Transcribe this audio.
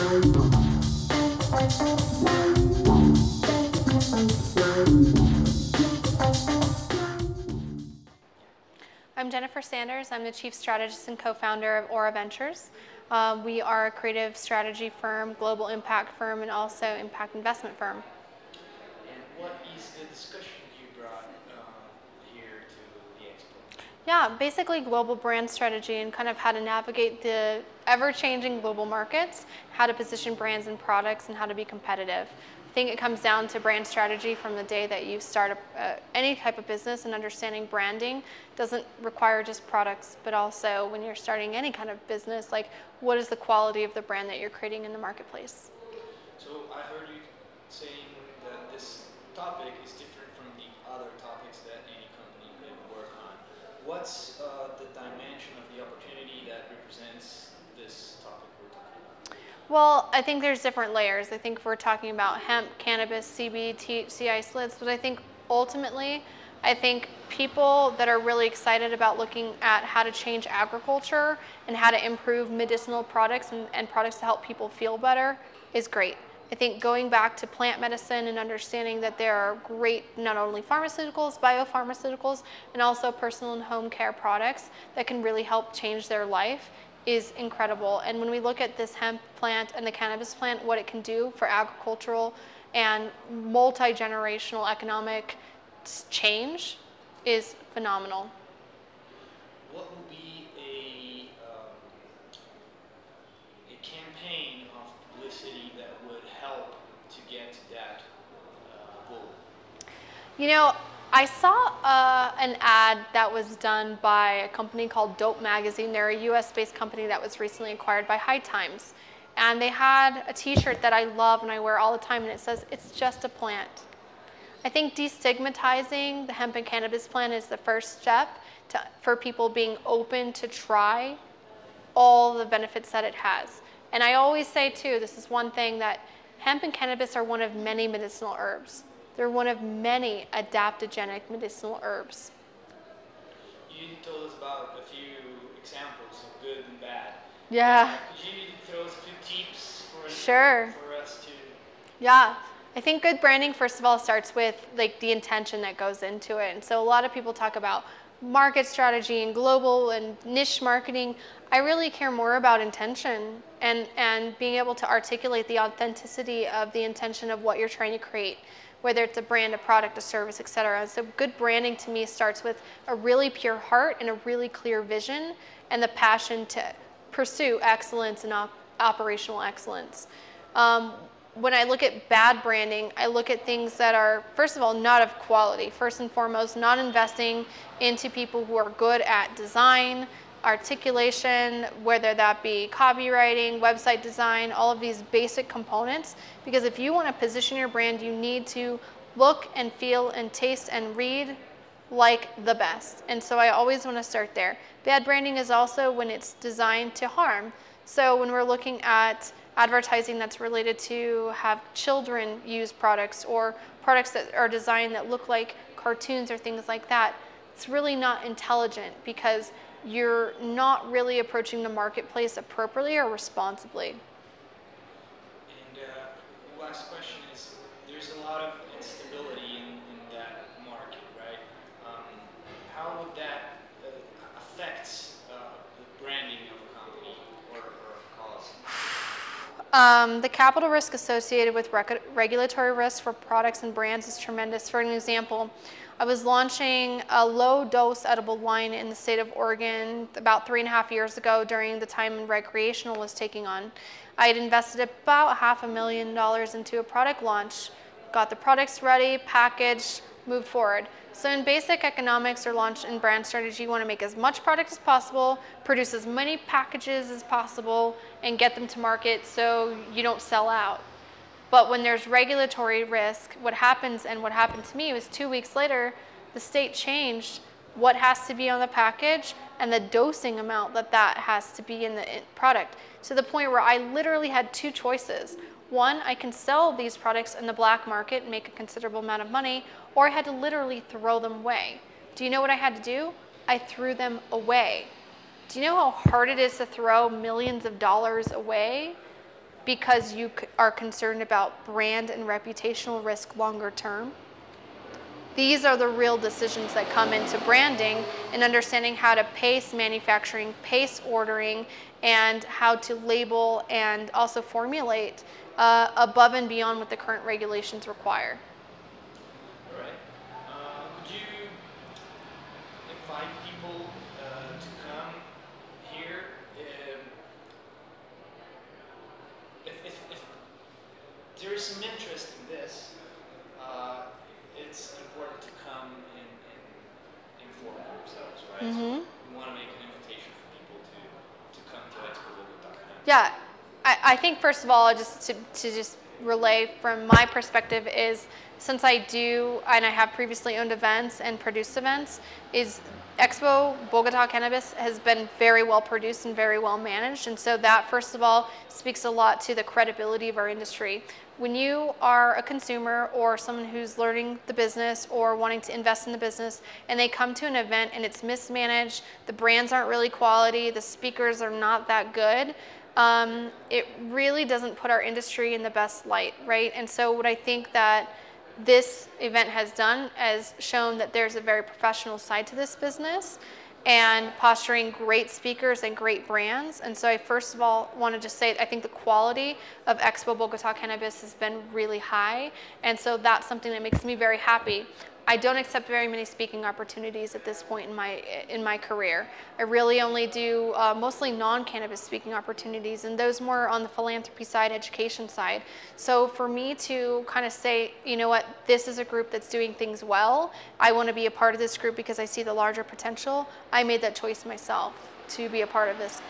I'm Jennifer Sanders. I'm the Chief Strategist and co-founder of Aura Ventures. We are a creative strategy firm, global impact firm, and also impact investment firm. And what is the discussion you brought here to the Expo? Yeah, basically global brand strategy and kind of how to navigate the ever-changing global markets, how to position brands and products, and how to be competitive. I think it comes down to brand strategy from the day that you start any type of business, and understanding branding doesn't require just products, but also when you're starting any kind of business, like what is the quality of the brand that you're creating in the marketplace. So I heard you saying that this topic is different from the other topics that any company could work on. What's the dimension of the opportunity that represents this topic we're talking about? Well, I think there's different layers. I think we're talking about hemp, cannabis, CBD, THC isolates, but I think ultimately, I think people that are really excited about looking at how to change agriculture and how to improve medicinal products and products to help people feel better is great. I think going back to plant medicine and understanding that there are great, not only pharmaceuticals, biopharmaceuticals, and also personal and home care products that can really help change their life is incredible. And when we look at this hemp plant and the cannabis plant, what it can do for agricultural and multi-generational economic change is phenomenal. What will be a campaign of publicity that would help to get to that goal? You know, I saw an ad that was done by a company called Dope Magazine. They're a US-based company that was recently acquired by High Times. And they had a t-shirt that I love and I wear all the time, and it says, "It's just a plant." I think destigmatizing the hemp and cannabis plant is the first step for people being open to try all the benefits that it has. And I always say too, this is one thing, that hemp and cannabis are one of many medicinal herbs. They're one of many adaptogenic medicinal herbs. You told us about a few examples of good and bad. Yeah. Could you throw us a few tips for us to... Yeah. I think good branding, first of all, starts with like the intention that goes into it. And so a lot of people talk about market strategy and global and niche marketing. I really care more about intention and being able to articulate the authenticity of the intention of what you're trying to create, whether it's a brand, a product, a service, etc. So good branding to me starts with a really pure heart and a really clear vision and the passion to pursue excellence and operational excellence. When I look at bad branding, I look at things that are, first of all, not of quality. First and foremost, not investing into people who are good at design, articulation, whether that be copywriting, website design, all of these basic components. Because if you want to position your brand, you need to look and feel and taste and read like the best. And so I always want to start there. Bad branding is also when it's designed to harm. So when we're looking at advertising that's related to have children use products, or products that are designed that look like cartoons or things like that, it's really not intelligent because you're not really approaching the marketplace appropriately or responsibly. And last question is, there's a lot of instability in that market, right? How would that affect the branding of a company or a cause? The capital risk associated with regulatory risk for products and brands is tremendous. For an example, I was launching a low-dose edible wine in the state of Oregon about 3.5 years ago during the time when recreational was taking on. I had invested about $500,000 into a product launch, got the products ready, packaged, moved forward. So in basic economics or launch and brand strategy, you want to make as much product as possible, produce as many packages as possible, and get them to market so you don't sell out. But when there's regulatory risk, what happens, and what happened to me, was 2 weeks later, the state changed what has to be on the package and the dosing amount that has to be in the product, to the point where I literally had two choices. One, I can sell these products in the black market and make a considerable amount of money, or I had to literally throw them away. Do you know what I had to do? I threw them away. Do you know how hard it is to throw millions of dollars away? because you are concerned about brand and reputational risk longer term? These are the real decisions that come into branding and understanding how to pace manufacturing, pace ordering, and how to label and also formulate above and beyond what the current regulations require. All right. Could you invite people to come here? If there is some interest in this, it's important to come and inform themselves, right? Mm-hmm. So we want to make an invitation for people to come to EXPO Bogotá Cannabis. Yeah, I think first of all, just to just relay from my perspective is, since I do, and I have previously owned events and produced events, is EXPO Bogotá Cannabis has been very well produced and very well managed. And so that, first of all, speaks a lot to the credibility of our industry. When you are a consumer or someone who's learning the business or wanting to invest in the business, and they come to an event and it's mismanaged, the brands aren't really quality, the speakers are not that good, it really doesn't put our industry in the best light, right? And so what I think that this event has done is shown that there's a very professional side to this business and posturing great speakers and great brands. And so I first of all want to just say I think the quality of EXPO Bogotá Cannabis has been really high. And so that's something that makes me very happy. I don't accept very many speaking opportunities at this point in my career. I really only do mostly non-cannabis speaking opportunities, and those more on the philanthropy side, education side. So for me to kind of say, you know what, this is a group that's doing things well, I want to be a part of this group because I see the larger potential, I made that choice myself to be a part of this